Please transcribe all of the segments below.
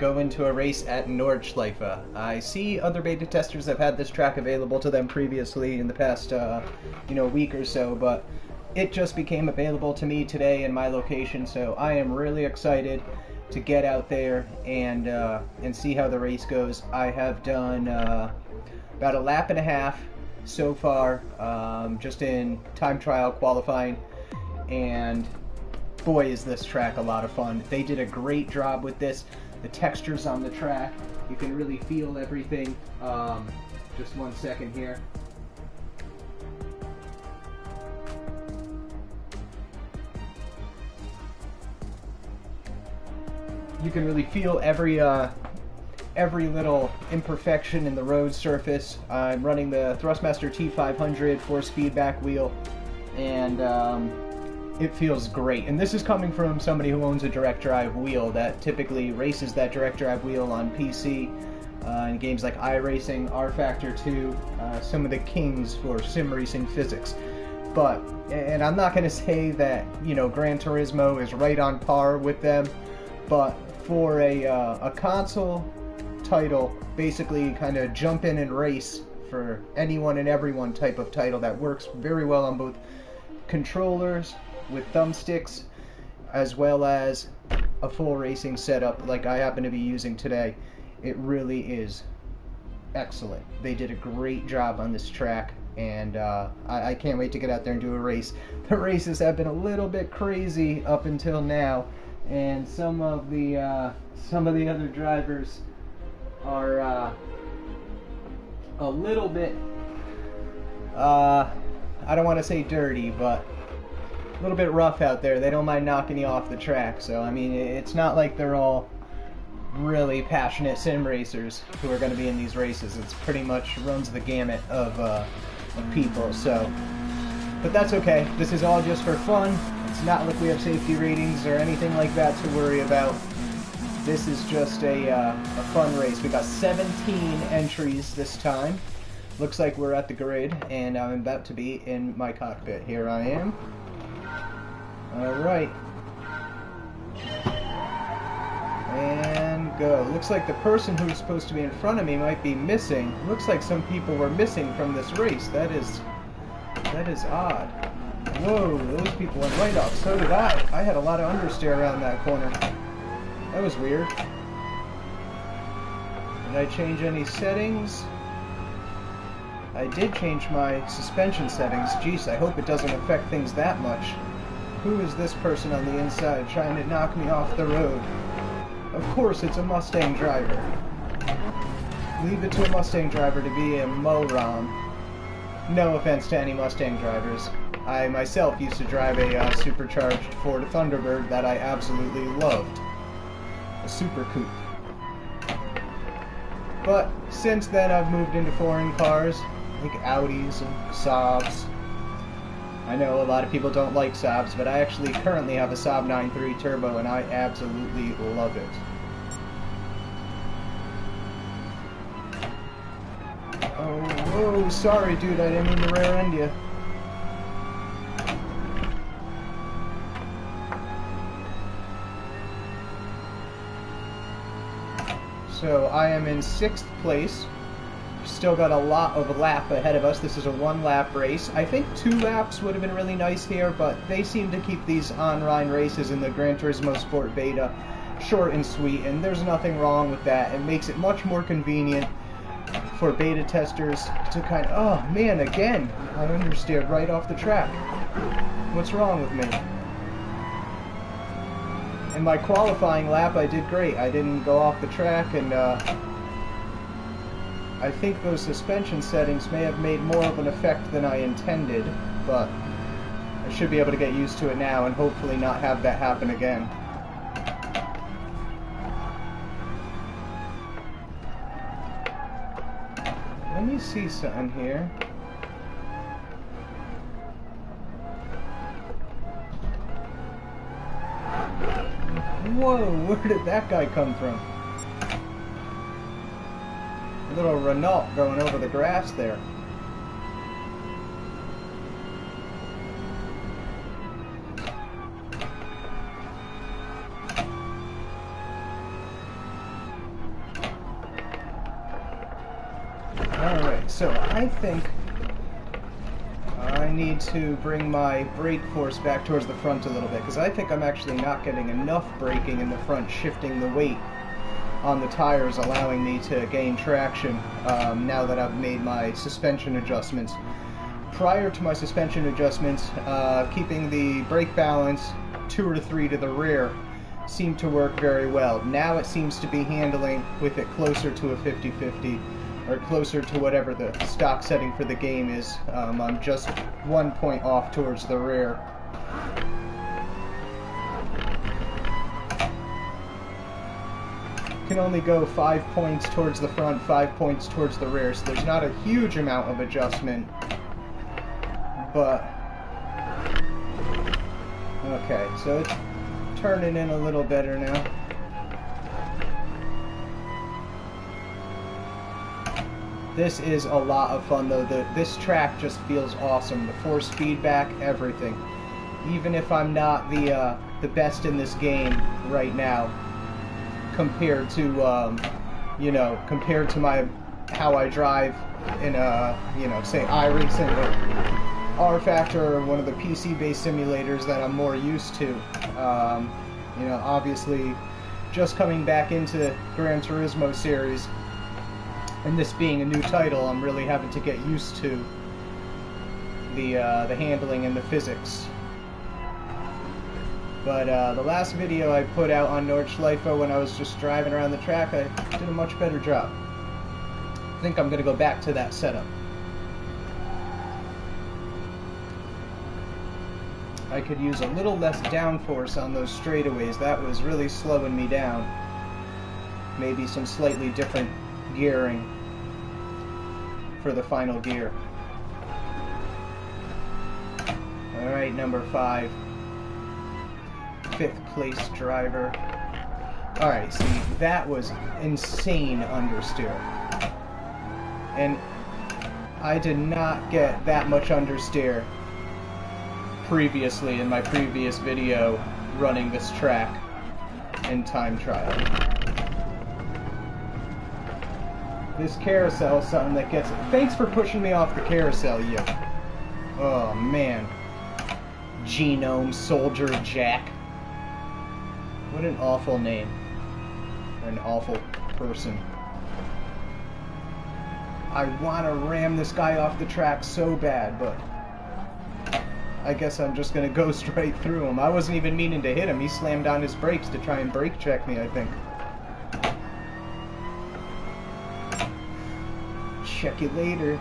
go into a race at Nordshleife. I see other beta testers have had this track available to them previously in the past, week or so, but it just became available to me today in my location, so I am really excited to get out there and see how the race goes. I have done about a lap and a half so far, just in time trial qualifying, and boy is this track a lot of fun. They did a great job with this. The textures on the track, you can really feel everything. Just one second here. You can really feel every little imperfection in the road surface. I'm running the Thrustmaster T500 4-speed back wheel, and it feels great. And this is coming from somebody who owns a direct drive wheel that typically races that direct drive wheel on PC in games like iRacing, R-Factor 2, some of the kings for sim racing physics. But, and I'm not going to say that, Gran Turismo is right on par with them, but for a console title, basically kind of jump in and race for anyone and everyone type of title that works very well on both controllers with thumbsticks as well as a full racing setup like I happen to be using today. It really is excellent. They did a great job on this track, and I can't wait to get out there and do a race. The races have been a little bit crazy up until now, and some of the other drivers are a little bit I don't want to say dirty, but a little bit rough out there. They don't mind knocking you off the track. So I mean, it's not like they're all really passionate sim racers who are going to be in these races. It's pretty much runs the gamut of people. So, but that's okay. This is all just for fun. It's not like we have safety ratings or anything like that to worry about. This is just a fun race. We got 17 entries this time. Looks like we're at the grid, and I'm about to be in my cockpit. Here I am. Alright. And go. Looks like the person who's supposed to be in front of me might be missing. Looks like some people were missing from this race. That is odd. Whoa, those people went right off. So did I. I had a lot of understeer around that corner. That was weird. Did I change any settings? I did change my suspension settings. Jeez, I hope it doesn't affect things that much. Who is this person on the inside trying to knock me off the road? Of course it's a Mustang driver. Leave it to a Mustang driver to be a moron. No offense to any Mustang drivers. I myself used to drive a supercharged Ford Thunderbird that I absolutely loved. A Super Coupe. But since then I've moved into foreign cars, like Audis and Saabs. I know a lot of people don't like Saabs, but I actually currently have a Saab 9.3 Turbo, and I absolutely love it. Oh, whoa, sorry dude, I didn't mean to rear end you. So I am in 6th place. Still got a lot of a lap ahead of us. This is a 1-lap race. I think 2 laps would have been really nice here, but they seem to keep these online races in the Gran Turismo Sport Beta short and sweet, and there's nothing wrong with that. It makes it much more convenient for beta testers to kind of, oh man, again, I understeered right off the track. What's wrong with me? In my qualifying lap, I did great. I didn't go off the track, and I think those suspension settings may have made more of an effect than I intended, but I should be able to get used to it now and hopefully not have that happen again. Let me see something here. Whoa, where did that guy come from? A little Renault going over the grass there. Alright, so I think I need to bring my brake force back towards the front a little bit, because I think I'm actually not getting enough braking in the front, shifting the weight on the tires, allowing me to gain traction now that I've made my suspension adjustments. Prior to my suspension adjustments, keeping the brake balance 2 or 3 to the rear seemed to work very well. Now it seems to be handling with it closer to a 50-50, or closer to whatever the stock setting for the game is. I'm just 1 point off towards the rear. Can only go 5 points towards the front, 5 points towards the rear, so there's not a huge amount of adjustment. But okay, so it's turning in a little better now. This is a lot of fun though. This track just feels awesome. The force feedback, everything. Even if I'm not the best in this game right now, compared to you know, compared to my how I drive in a, you know, say iRacing or R-Factor or one of the PC-based simulators that I'm more used to. You know, obviously, just coming back into Gran Turismo series, and this being a new title, I'm really having to get used to the handling and the physics. But the last video I put out on Nordshleife when I was just driving around the track, I did a much better job. I think I'm going to go back to that setup. I could use a little less downforce on those straightaways. That was really slowing me down. Maybe some slightly different gearing for the final gear. Alright, number 5. 5th place driver. Alright, see, that was insane understeer. And I did not get that much understeer previously in my previous video running this track in time trial. This carousel is something that gets... Thanks for pushing me off the carousel, you. Oh, man. Genome Soldier Jack. What an awful name. An awful person. I want to ram this guy off the track so bad, but I guess I'm just going to go straight through him. I wasn't even meaning to hit him. He slammed on his brakes to try and brake check me, I think. Check you later.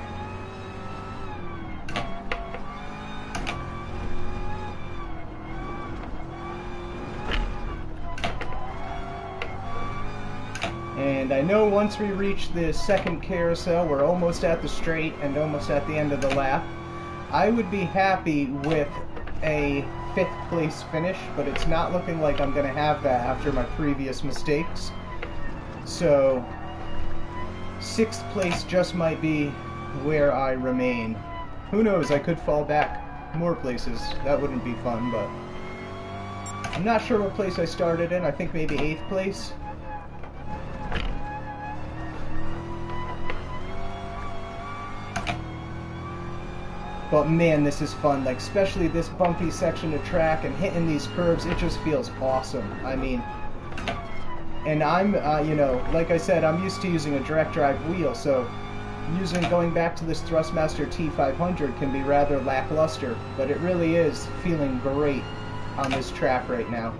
And I know once we reach the second carousel, we're almost at the straight and almost at the end of the lap. I would be happy with a 5th place finish, but it's not looking like I'm going to have that after my previous mistakes. So 6th place just might be where I remain. Who knows, I could fall back more places. That wouldn't be fun, but I'm not sure what place I started in. I think maybe 8th place. But man, this is fun, like especially this bumpy section of track and hitting these curves, it just feels awesome. I mean, and I'm, you know, like I said, I'm used to using a direct drive wheel, so going back to this Thrustmaster T500 can be rather lackluster, but it really is feeling great on this track right now.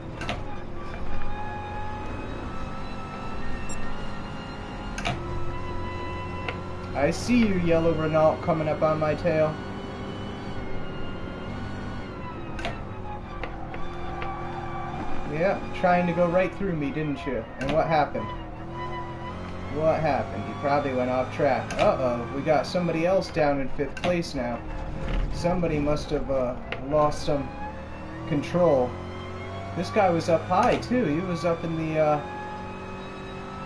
I see you, yellow Renault, coming up on my tail. Yeah, trying to go right through me, didn't you? And what happened? What happened? You probably went off track. Uh-oh, we got somebody else down in 5th place now. Somebody must have lost some control. This guy was up high, too. He was up in the,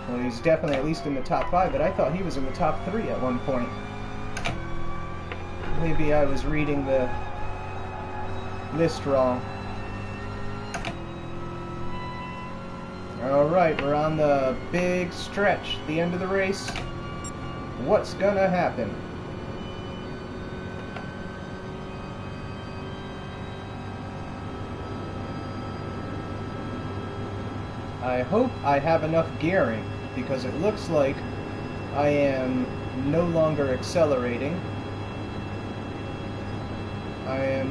well, he's definitely at least in the top 5, but I thought he was in the top 3 at one point. Maybe I was reading the list wrong. Alright, we're on the big stretch, the end of the race. what's gonna happen. I hope I have enough gearing, because it looks like I am no longer accelerating.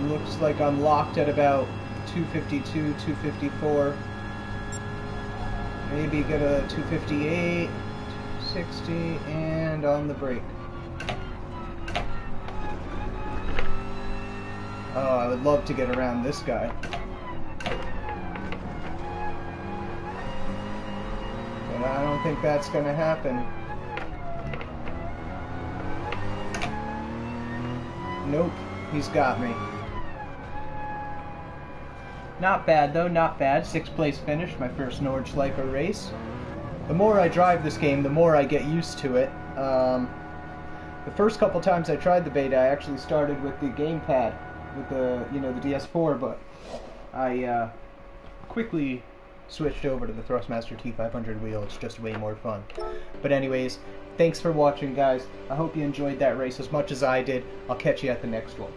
Looks like I'm locked at about 252, 254. Maybe get a 258, 260, and on the brake. Oh, I would love to get around this guy. But I don't think that's gonna happen. Nope, he's got me. Not bad though, not bad. 6th place finish, my first Nordshleife race. The more I drive this game, the more I get used to it. The first couple times I tried the beta, I actually started with the gamepad, with the the DS4, but I quickly switched over to the Thrustmaster T500 wheel. It's just way more fun. But anyways, thanks for watching, guys. I hope you enjoyed that race as much as I did. I'll catch you at the next one.